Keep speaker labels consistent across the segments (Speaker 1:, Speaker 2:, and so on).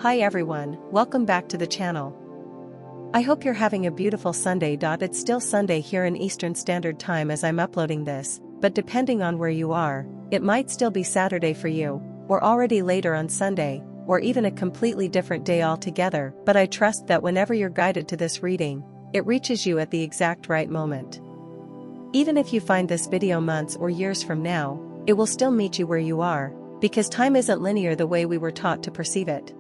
Speaker 1: Hi everyone, welcome back to the channel. I hope you're having a beautiful Sunday. It's still Sunday here in Eastern Standard Time as I'm uploading this, but depending on where you are, it might still be Saturday for you, or already later on Sunday, or even a completely different day altogether. But I trust that whenever you're guided to this reading, it reaches you at the exact right moment. Even if you find this video months or years from now, it will still meet you where you are, because time isn't linear the way we were taught to perceive it.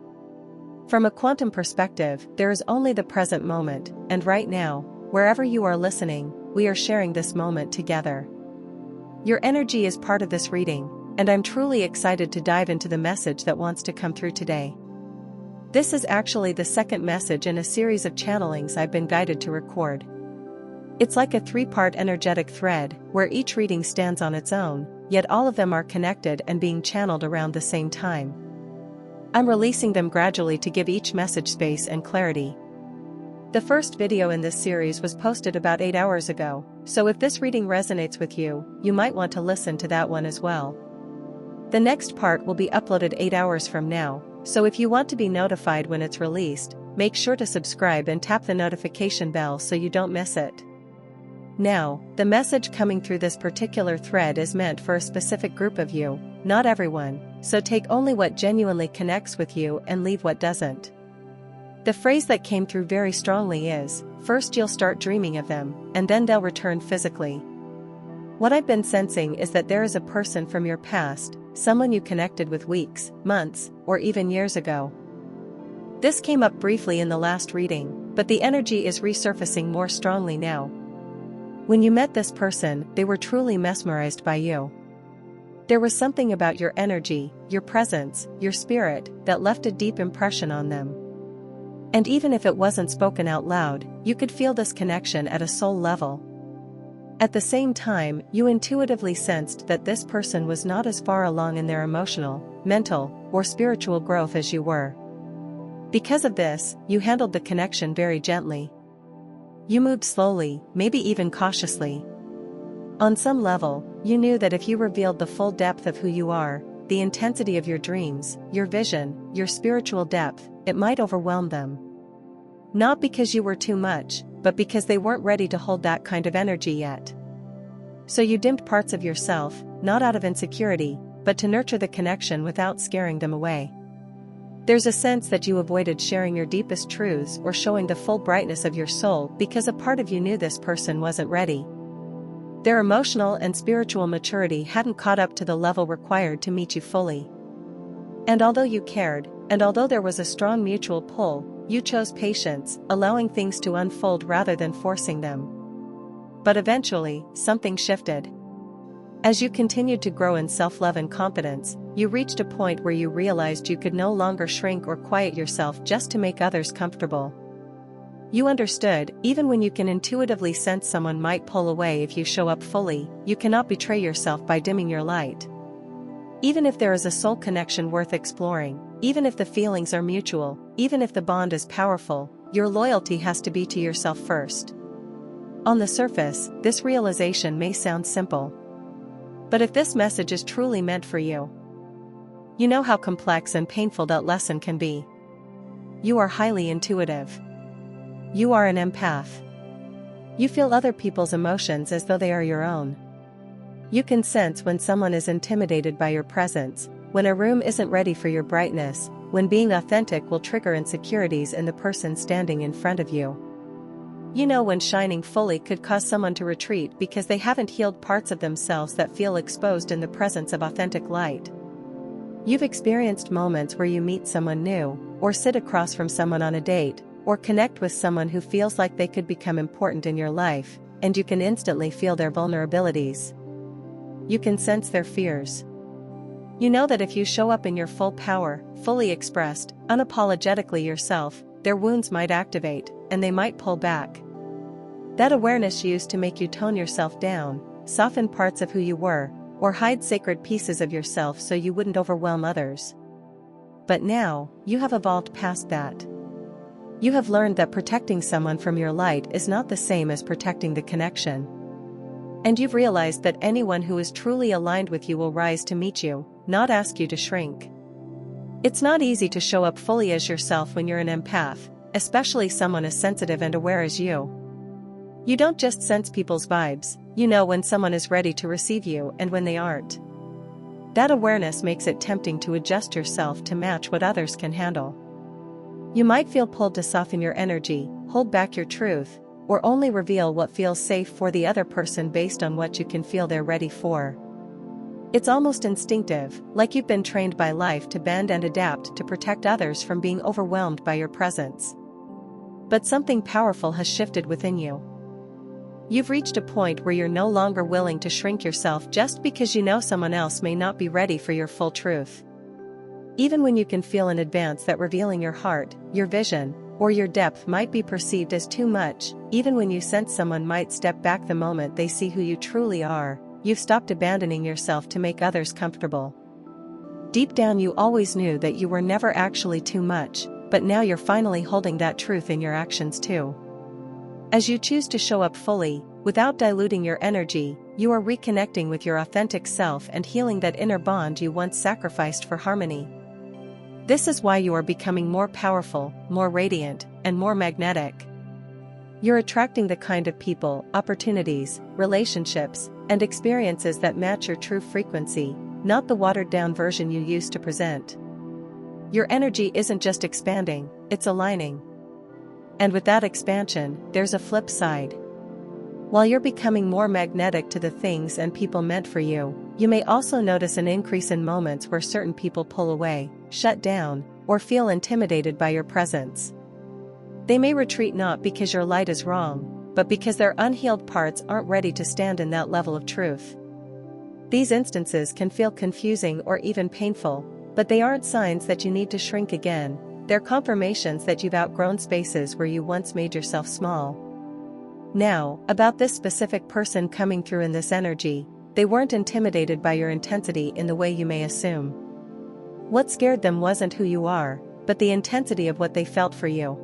Speaker 1: From a quantum perspective, there is only the present moment, and right now, wherever you are listening, we are sharing this moment together. Your energy is part of this reading, and I'm truly excited to dive into the message that wants to come through today. This is actually the second message in a series of channelings I've been guided to record. It's like a three-part energetic thread, where each reading stands on its own, yet all of them are connected and being channeled around the same time. I'm releasing them gradually to give each message space and clarity. The first video in this series was posted about 8 hours ago, so if this reading resonates with you, you might want to listen to that one as well. The next part will be uploaded 8 hours from now, so if you want to be notified when it's released, make sure to subscribe and tap the notification bell so you don't miss it. Now, the message coming through this particular thread is meant for a specific group of you, not everyone, so take only what genuinely connects with you and leave what doesn't. The phrase that came through very strongly is, first you'll start dreaming of them, and then they'll return physically. What I've been sensing is that there is a person from your past, someone you connected with weeks, months, or even years ago. This came up briefly in the last reading, but the energy is resurfacing more strongly now. When you met this person, they were truly mesmerized by you. There was something about your energy, your presence, your spirit, that left a deep impression on them. And even if it wasn't spoken out loud, you could feel this connection at a soul level. At the same time, you intuitively sensed that this person was not as far along in their emotional, mental, or spiritual growth as you were. Because of this, you handled the connection very gently. You moved slowly, maybe even cautiously. On some level, you knew that if you revealed the full depth of who you are, the intensity of your dreams, your vision, your spiritual depth, it might overwhelm them. Not because you were too much, but because they weren't ready to hold that kind of energy yet. So you dimmed parts of yourself, not out of insecurity, but to nurture the connection without scaring them away. There's a sense that you avoided sharing your deepest truths or showing the full brightness of your soul because a part of you knew this person wasn't ready. Their emotional and spiritual maturity hadn't caught up to the level required to meet you fully. And although you cared, and although there was a strong mutual pull, you chose patience, allowing things to unfold rather than forcing them. But eventually, something shifted. As you continued to grow in self-love and confidence, you reached a point where you realized you could no longer shrink or quiet yourself just to make others comfortable. You understood, even when you can intuitively sense someone might pull away if you show up fully, you cannot betray yourself by dimming your light. Even if there is a soul connection worth exploring, even if the feelings are mutual, even if the bond is powerful, your loyalty has to be to yourself first. On the surface, this realization may sound simple. But if this message is truly meant for you, you know how complex and painful that lesson can be. You are highly intuitive. You are an empath. You feel other people's emotions as though they are your own. You can sense when someone is intimidated by your presence, when a room isn't ready for your brightness, when being authentic will trigger insecurities in the person standing in front of you. You know when shining fully could cause someone to retreat because they haven't healed parts of themselves that feel exposed in the presence of authentic light. You've experienced moments where you meet someone new, or sit across from someone on a date, or connect with someone who feels like they could become important in your life, and you can instantly feel their vulnerabilities. You can sense their fears. You know that if you show up in your full power, fully expressed, unapologetically yourself, their wounds might activate, and they might pull back. That awareness used to make you tone yourself down, soften parts of who you were, or hide sacred pieces of yourself so you wouldn't overwhelm others. But now, you have evolved past that. You have learned that protecting someone from your light is not the same as protecting the connection. And you've realized that anyone who is truly aligned with you will rise to meet you, not ask you to shrink. It's not easy to show up fully as yourself when you're an empath, especially someone as sensitive and aware as you. You don't just sense people's vibes, you know when someone is ready to receive you and when they aren't. That awareness makes it tempting to adjust yourself to match what others can handle. You might feel pulled to soften your energy, hold back your truth, or only reveal what feels safe for the other person based on what you can feel they're ready for. It's almost instinctive, like you've been trained by life to bend and adapt to protect others from being overwhelmed by your presence. But something powerful has shifted within you. You've reached a point where you're no longer willing to shrink yourself just because you know someone else may not be ready for your full truth. Even when you can feel in advance that revealing your heart, your vision, or your depth might be perceived as too much, even when you sense someone might step back the moment they see who you truly are, you've stopped abandoning yourself to make others comfortable. Deep down you always knew that you were never actually too much, but now you're finally holding that truth in your actions too. As you choose to show up fully, without diluting your energy, you are reconnecting with your authentic self and healing that inner bond you once sacrificed for harmony. This is why you are becoming more powerful, more radiant, and more magnetic. You're attracting the kind of people, opportunities, relationships, and experiences that match your true frequency, not the watered-down version you used to present. Your energy isn't just expanding, it's aligning. And with that expansion, there's a flip side. While you're becoming more magnetic to the things and people meant for you, you may also notice an increase in moments where certain people pull away, shut down, or feel intimidated by your presence. They may retreat not because your light is wrong, but because their unhealed parts aren't ready to stand in that level of truth. These instances can feel confusing or even painful, but they aren't signs that you need to shrink again. They're confirmations that you've outgrown spaces where you once made yourself small. Now, about this specific person coming through in this energy, they weren't intimidated by your intensity in the way you may assume. What scared them wasn't who you are, but the intensity of what they felt for you.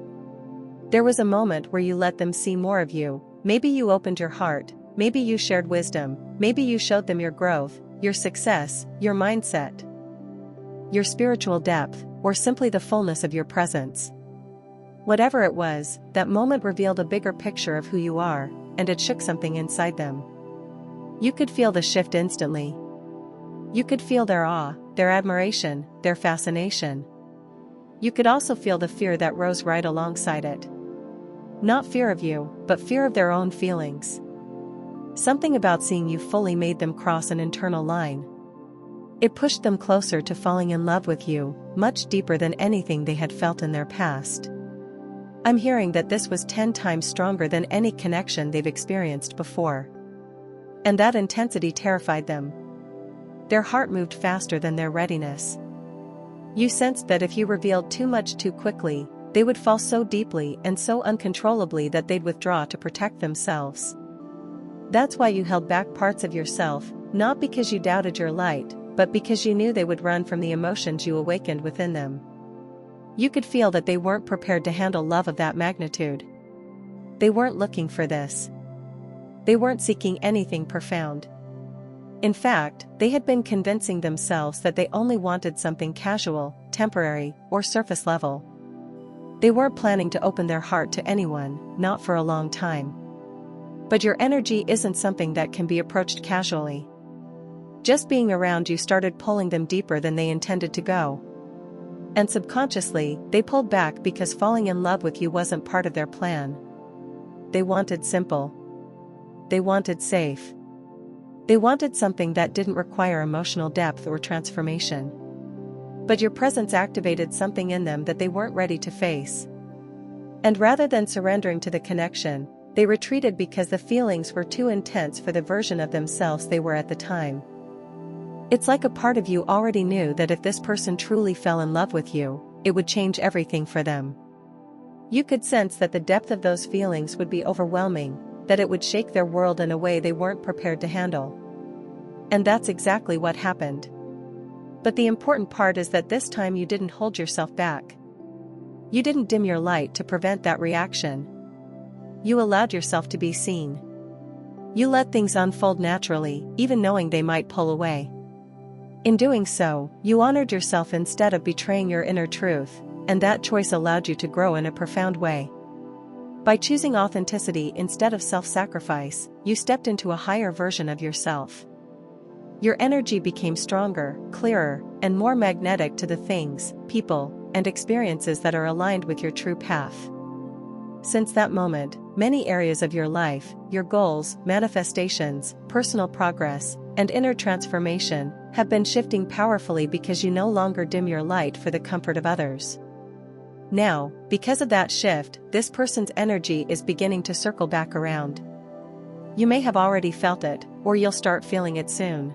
Speaker 1: There was a moment where you let them see more of you. Maybe you opened your heart, maybe you shared wisdom, maybe you showed them your growth, your success, your mindset, your spiritual depth, or simply the fullness of your presence. Whatever it was, that moment revealed a bigger picture of who you are, and it shook something inside them. You could feel the shift instantly. You could feel their awe, their admiration, their fascination. You could also feel the fear that rose right alongside it. Not fear of you, but fear of their own feelings. Something about seeing you fully made them cross an internal line. It pushed them closer to falling in love with you, much deeper than anything they had felt in their past. I'm hearing that this was 10 times stronger than any connection they've experienced before. And that intensity terrified them. Their heart moved faster than their readiness. You sensed that if you revealed too much too quickly, they would fall so deeply and so uncontrollably that they'd withdraw to protect themselves. That's why you held back parts of yourself, not because you doubted your light, but because you knew they would run from the emotions you awakened within them. You could feel that they weren't prepared to handle love of that magnitude. They weren't looking for this. They weren't seeking anything profound. In fact, they had been convincing themselves that they only wanted something casual, temporary, or surface level. They weren't planning to open their heart to anyone, not for a long time. But your energy isn't something that can be approached casually. Just being around you started pulling them deeper than they intended to go. And subconsciously, they pulled back because falling in love with you wasn't part of their plan. They wanted simple. They wanted safe. They wanted something that didn't require emotional depth or transformation. But your presence activated something in them that they weren't ready to face. And rather than surrendering to the connection, they retreated because the feelings were too intense for the version of themselves they were at the time. It's like a part of you already knew that if this person truly fell in love with you, it would change everything for them. You could sense that the depth of those feelings would be overwhelming, that it would shake their world in a way they weren't prepared to handle. And that's exactly what happened. But the important part is that this time you didn't hold yourself back. You didn't dim your light to prevent that reaction. You allowed yourself to be seen. You let things unfold naturally, even knowing they might pull away. In doing so, you honored yourself instead of betraying your inner truth, and that choice allowed you to grow in a profound way. By choosing authenticity instead of self-sacrifice, you stepped into a higher version of yourself. Your energy became stronger, clearer, and more magnetic to the things, people, and experiences that are aligned with your true path. Since that moment, many areas of your life, your goals, manifestations, personal progress, and inner transformation, have been shifting powerfully because you no longer dim your light for the comfort of others. Now, because of that shift, this person's energy is beginning to circle back around. You may have already felt it, or you'll start feeling it soon.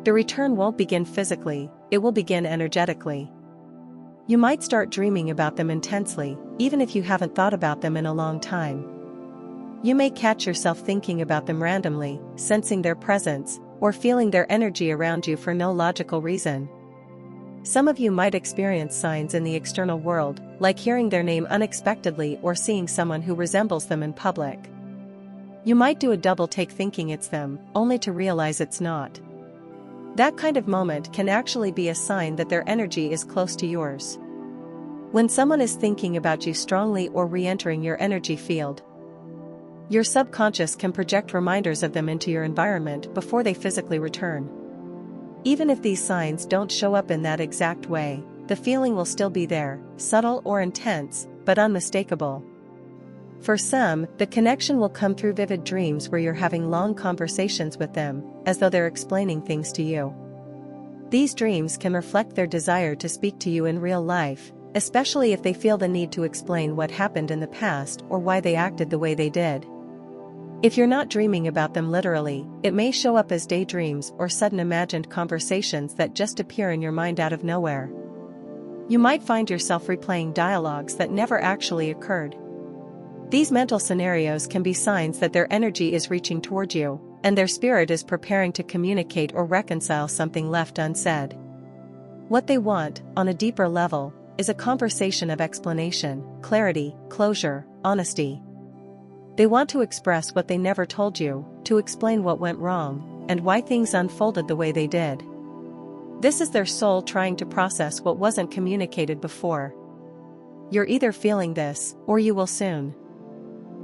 Speaker 1: The return won't begin physically, it will begin energetically. You might start dreaming about them intensely, even if you haven't thought about them in a long time. You may catch yourself thinking about them randomly, sensing their presence, or feeling their energy around you for no logical reason. Some of you might experience signs in the external world, like hearing their name unexpectedly or seeing someone who resembles them in public. You might do a double take thinking it's them, only to realize it's not. That kind of moment can actually be a sign that their energy is close to yours. When someone is thinking about you strongly or re-entering your energy field, your subconscious can project reminders of them into your environment before they physically return. Even if these signs don't show up in that exact way, the feeling will still be there, subtle or intense, but unmistakable. For some, the connection will come through vivid dreams where you're having long conversations with them, as though they're explaining things to you. These dreams can reflect their desire to speak to you in real life, especially if they feel the need to explain what happened in the past or why they acted the way they did. If you're not dreaming about them literally, it may show up as daydreams or sudden imagined conversations that just appear in your mind out of nowhere. You might find yourself replaying dialogues that never actually occurred. These mental scenarios can be signs that their energy is reaching toward you, and their spirit is preparing to communicate or reconcile something left unsaid. What they want, on a deeper level, is a conversation of explanation, clarity, closure, honesty. They want to express what they never told you, to explain what went wrong, and why things unfolded the way they did. This is their soul trying to process what wasn't communicated before. You're either feeling this, or you will soon.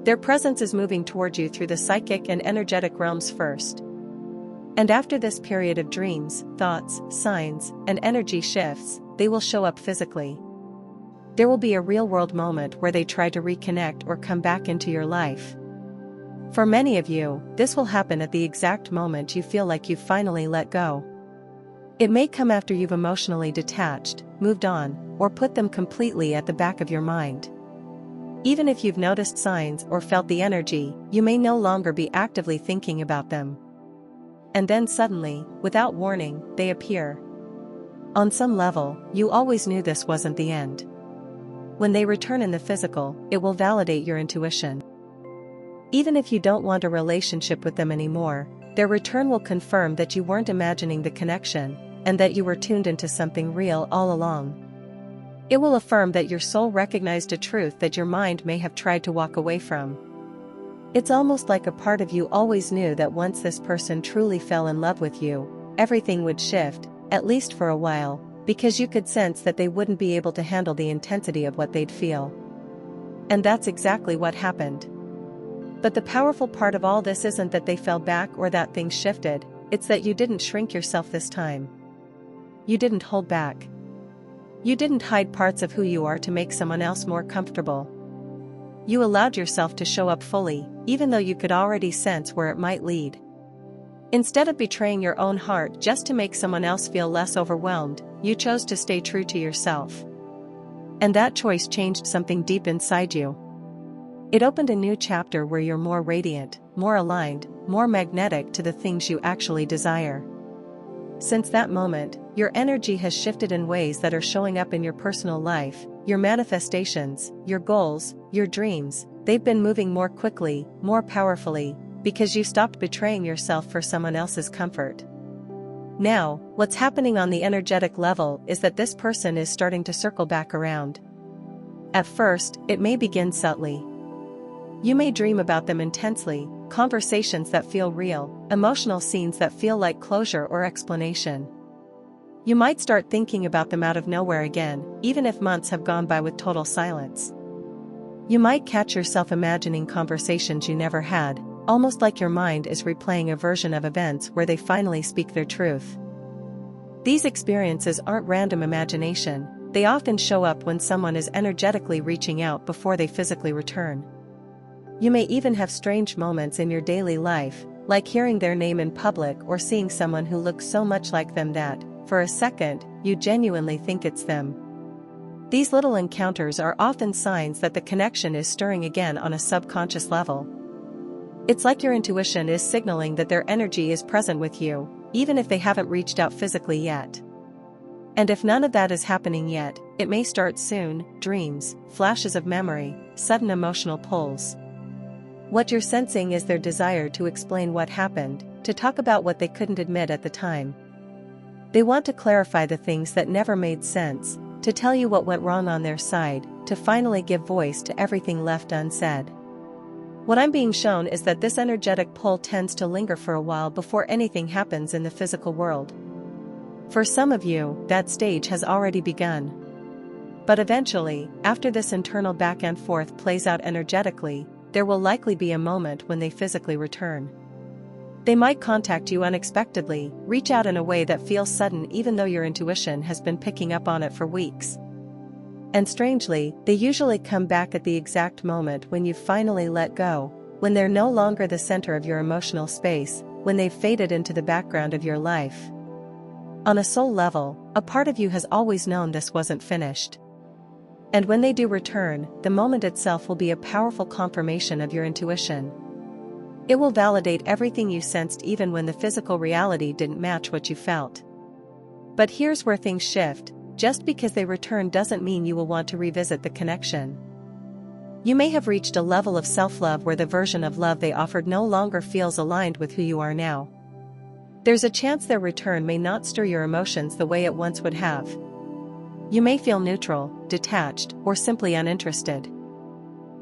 Speaker 1: Their presence is moving toward you through the psychic and energetic realms first. And after this period of dreams, thoughts, signs, and energy shifts, they will show up physically. There will be a real-world moment where they try to reconnect or come back into your life. For many of you, this will happen at the exact moment you feel like you've finally let go. It may come after you've emotionally detached, moved on, or put them completely at the back of your mind. Even if you've noticed signs or felt the energy, you may no longer be actively thinking about them. And then suddenly, without warning, they appear. On some level, you always knew this wasn't the end. When they return in the physical, it will validate your intuition. Even if you don't want a relationship with them anymore, their return will confirm that you weren't imagining the connection, and that you were tuned into something real all along. It will affirm that your soul recognized a truth that your mind may have tried to walk away from. It's almost like a part of you always knew that once this person truly fell in love with you, everything would shift, at least for a while, because you could sense that they wouldn't be able to handle the intensity of what they'd feel. And that's exactly what happened. But the powerful part of all this isn't that they fell back or that things shifted, it's that you didn't shrink yourself this time. You didn't hold back. You didn't hide parts of who you are to make someone else more comfortable. You allowed yourself to show up fully, even though you could already sense where it might lead. Instead of betraying your own heart just to make someone else feel less overwhelmed, you chose to stay true to yourself. And that choice changed something deep inside you. It opened a new chapter where you're more radiant, more aligned, more magnetic to the things you actually desire. Since that moment, your energy has shifted in ways that are showing up in your personal life, your manifestations, your goals, your dreams. They've been moving more quickly, more powerfully, because you stopped betraying yourself for someone else's comfort. Now, what's happening on the energetic level is that this person is starting to circle back around. At first, it may begin subtly. You may dream about them intensely, conversations that feel real, emotional scenes that feel like closure or explanation. You might start thinking about them out of nowhere again, even if months have gone by with total silence. You might catch yourself imagining conversations you never had, almost like your mind is replaying a version of events where they finally speak their truth. These experiences aren't random imagination, they often show up when someone is energetically reaching out before they physically return. You may even have strange moments in your daily life, like hearing their name in public or seeing someone who looks so much like them that, for a second, you genuinely think it's them. These little encounters are often signs that the connection is stirring again on a subconscious level. It's like your intuition is signaling that their energy is present with you, even if they haven't reached out physically yet. And if none of that is happening yet, it may start soon: dreams, flashes of memory, sudden emotional pulls. What you're sensing is their desire to explain what happened, to talk about what they couldn't admit at the time. They want to clarify the things that never made sense, to tell you what went wrong on their side, to finally give voice to everything left unsaid. What I'm being shown is that this energetic pull tends to linger for a while before anything happens in the physical world. For some of you, that stage has already begun. But eventually, after this internal back and forth plays out energetically, there will likely be a moment when they physically return. They might contact you unexpectedly, reach out in a way that feels sudden even though your intuition has been picking up on it for weeks. And strangely, they usually come back at the exact moment when you've finally let go, when they're no longer the center of your emotional space, when they've faded into the background of your life. On a soul level, a part of you has always known this wasn't finished. And when they do return, the moment itself will be a powerful confirmation of your intuition. It will validate everything you sensed even when the physical reality didn't match what you felt. But here's where things shift: just because they return doesn't mean you will want to revisit the connection. You may have reached a level of self-love where the version of love they offered no longer feels aligned with who you are now. There's a chance their return may not stir your emotions the way it once would have. You may feel neutral, detached, or simply uninterested.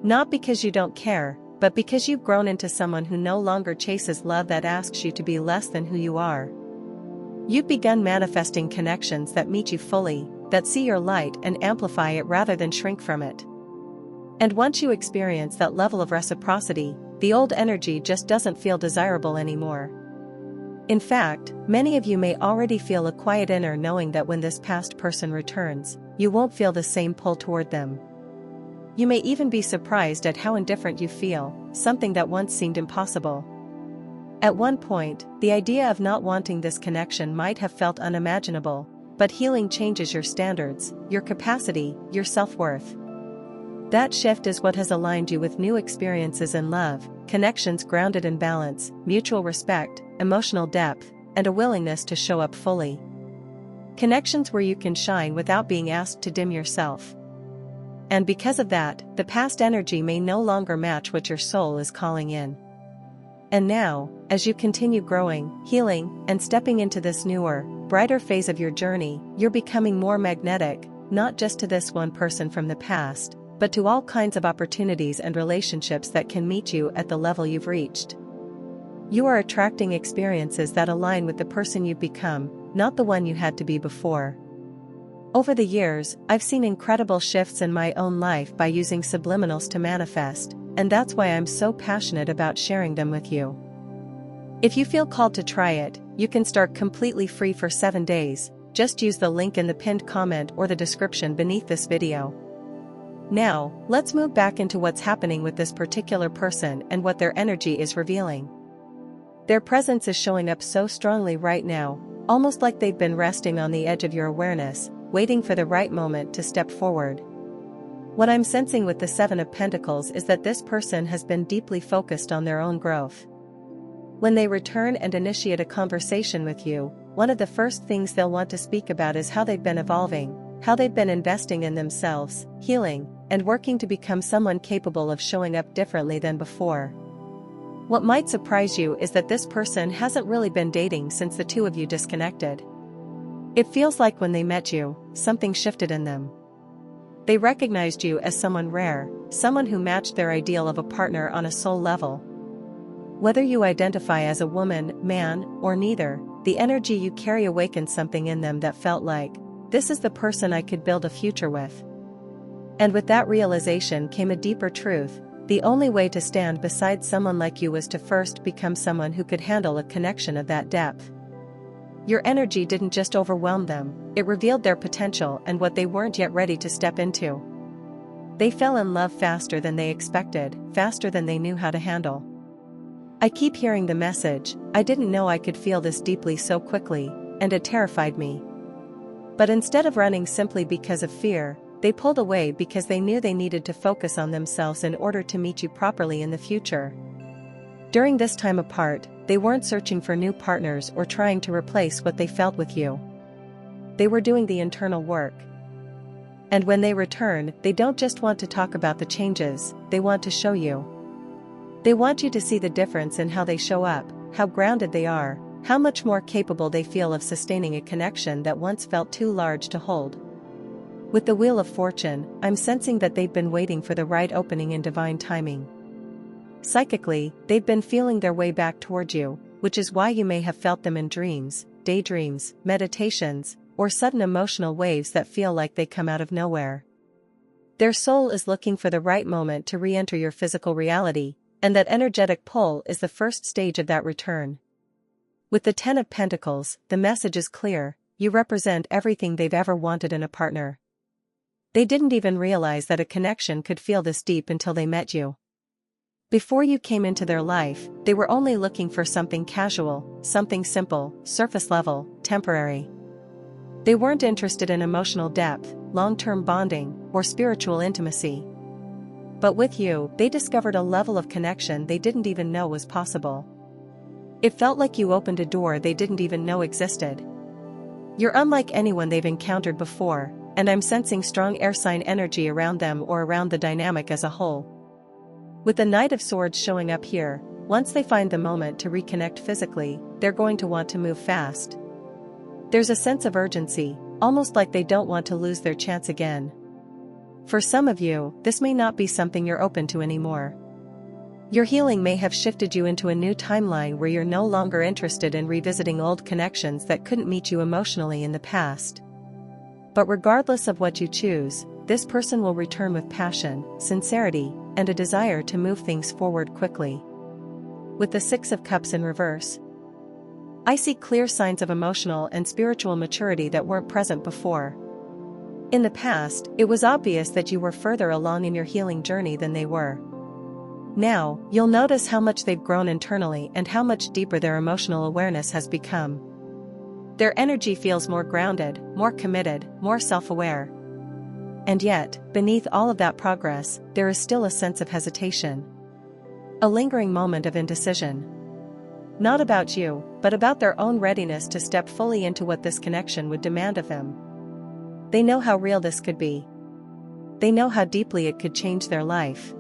Speaker 1: Not because you don't care, but because you've grown into someone who no longer chases love that asks you to be less than who you are. You've begun manifesting connections that meet you fully, that see your light and amplify it rather than shrink from it. And once you experience that level of reciprocity, the old energy just doesn't feel desirable anymore. In fact, many of you may already feel a quiet inner knowing that when this past person returns, you won't feel the same pull toward them. You may even be surprised at how indifferent you feel, something that once seemed impossible. At one point, the idea of not wanting this connection might have felt unimaginable, but healing changes your standards, your capacity, your self-worth. That shift is what has aligned you with new experiences in love, connections grounded in balance, mutual respect, emotional depth, and a willingness to show up fully. Connections where you can shine without being asked to dim yourself. And because of that, the past energy may no longer match what your soul is calling in. And now, as you continue growing, healing, and stepping into this newer, brighter phase of your journey, you're becoming more magnetic, not just to this one person from the past, but to all kinds of opportunities and relationships that can meet you at the level you've reached. You are attracting experiences that align with the person you've become, not the one you had to be before. Over the years, I've seen incredible shifts in my own life by using subliminals to manifest, and that's why I'm so passionate about sharing them with you. If you feel called to try it, you can start completely free for 7 days. Just use the link in the pinned comment or the description beneath this video. Now, let's move back into what's happening with this particular person and what their energy is revealing. Their presence is showing up so strongly right now, almost like they've been resting on the edge of your awareness, waiting for the right moment to step forward. What I'm sensing with the Seven of Pentacles is that this person has been deeply focused on their own growth. When they return and initiate a conversation with you, one of the first things they'll want to speak about is how they've been evolving, how they've been investing in themselves, healing, and working to become someone capable of showing up differently than before. What might surprise you is that this person hasn't really been dating since the two of you disconnected. It feels like when they met you, something shifted in them. They recognized you as someone rare, someone who matched their ideal of a partner on a soul level. Whether you identify as a woman, man, or neither, the energy you carry awakened something in them that felt like, this is the person I could build a future with. And with that realization came a deeper truth: the only way to stand beside someone like you was to first become someone who could handle a connection of that depth. Your energy didn't just overwhelm them, it revealed their potential and what they weren't yet ready to step into. They fell in love faster than they expected, faster than they knew how to handle. I keep hearing the message, I didn't know I could feel this deeply so quickly, and it terrified me. But instead of running simply because of fear, they pulled away because they knew they needed to focus on themselves in order to meet you properly in the future. During this time apart, they weren't searching for new partners or trying to replace what they felt with you. They were doing the internal work. And when they return, they don't just want to talk about the changes, they want to show you. They want you to see the difference in how they show up, how grounded they are, how much more capable they feel of sustaining a connection that once felt too large to hold. With the Wheel of Fortune, I'm sensing that they've been waiting for the right opening in divine timing. Psychically, they've been feeling their way back toward you, which is why you may have felt them in dreams, daydreams, meditations, or sudden emotional waves that feel like they come out of nowhere. Their soul is looking for the right moment to re-enter your physical reality, and that energetic pull is the first stage of that return. With the 10 of Pentacles, the message is clear: you represent everything they've ever wanted in a partner. They didn't even realize that a connection could feel this deep until they met you. Before you came into their life, they were only looking for something casual, something simple, surface level, temporary. They weren't interested in emotional depth, long-term bonding, or spiritual intimacy. But with you, they discovered a level of connection they didn't even know was possible. It felt like you opened a door they didn't even know existed. You're unlike anyone they've encountered before, and I'm sensing strong air sign energy around them or around the dynamic as a whole. With the Knight of Swords showing up here, once they find the moment to reconnect physically, they're going to want to move fast. There's a sense of urgency, almost like they don't want to lose their chance again. For some of you, this may not be something you're open to anymore. Your healing may have shifted you into a new timeline where you're no longer interested in revisiting old connections that couldn't meet you emotionally in the past. But regardless of what you choose, this person will return with passion, sincerity, and a desire to move things forward quickly. With the 6 of Cups in reverse, I see clear signs of emotional and spiritual maturity that weren't present before. In the past, it was obvious that you were further along in your healing journey than they were. Now, you'll notice how much they've grown internally and how much deeper their emotional awareness has become. Their energy feels more grounded, more committed, more self-aware. And yet, beneath all of that progress, there is still a sense of hesitation. A lingering moment of indecision. Not about you, but about their own readiness to step fully into what this connection would demand of them. They know how real this could be. They know how deeply it could change their life.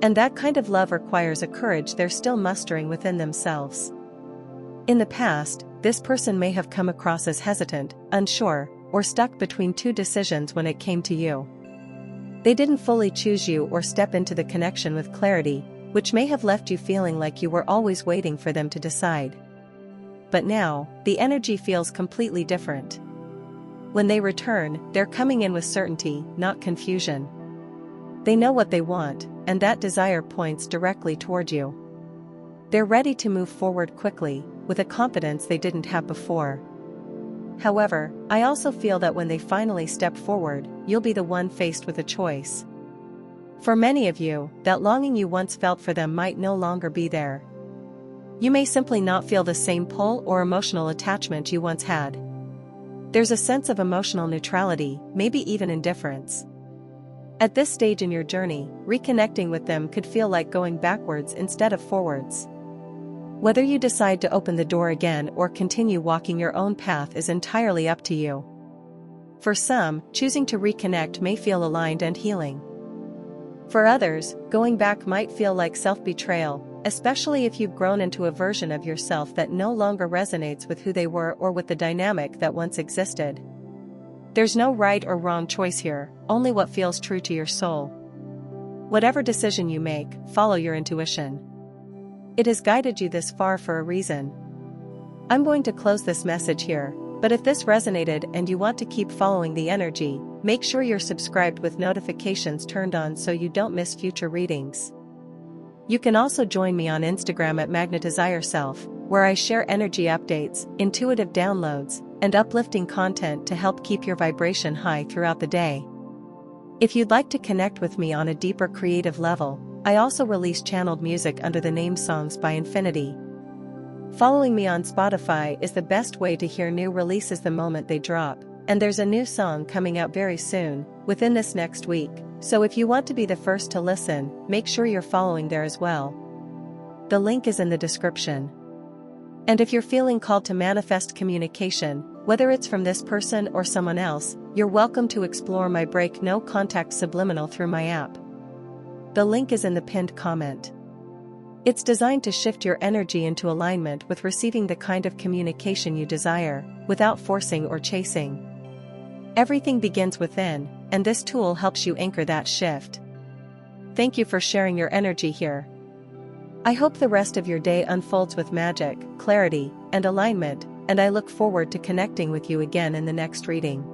Speaker 1: And that kind of love requires a courage they're still mustering within themselves. In the past, this person may have come across as hesitant, unsure, or stuck between two decisions when it came to you. They didn't fully choose you or step into the connection with clarity, which may have left you feeling like you were always waiting for them to decide. But now, the energy feels completely different. When they return, they're coming in with certainty, not confusion. They know what they want, and that desire points directly toward you. They're ready to move forward quickly, with a confidence they didn't have before. However, I also feel that when they finally step forward, you'll be the one faced with a choice. For many of you, that longing you once felt for them might no longer be there. You may simply not feel the same pull or emotional attachment you once had. There's a sense of emotional neutrality, maybe even indifference. At this stage in your journey, reconnecting with them could feel like going backwards instead of forwards. Whether you decide to open the door again or continue walking your own path is entirely up to you. For some, choosing to reconnect may feel aligned and healing. For others, going back might feel like self-betrayal, especially if you've grown into a version of yourself that no longer resonates with who they were or with the dynamic that once existed. There's no right or wrong choice here, only what feels true to your soul. Whatever decision you make, follow your intuition. It has guided you this far for a reason. I'm going to close this message here, but if this resonated and you want to keep following the energy, make sure you're subscribed with notifications turned on so you don't miss future readings. You can also join me on Instagram at magnetizeyourself, where I share energy updates, intuitive downloads, and uplifting content to help keep your vibration high throughout the day. If you'd like to connect with me on a deeper creative level, I also release channeled music under the name Songs by Infinity. Following me on Spotify is the best way to hear new releases the moment they drop, and there's a new song coming out very soon, within this next week, so if you want to be the first to listen, make sure you're following there as well. The link is in the description. And if you're feeling called to manifest communication, whether it's from this person or someone else, you're welcome to explore my Break No Contact Subliminal through my app. The link is in the pinned comment. It's designed to shift your energy into alignment with receiving the kind of communication you desire, without forcing or chasing. Everything begins within, and this tool helps you anchor that shift. Thank you for sharing your energy here. I hope the rest of your day unfolds with magic, clarity, and alignment, and I look forward to connecting with you again in the next reading.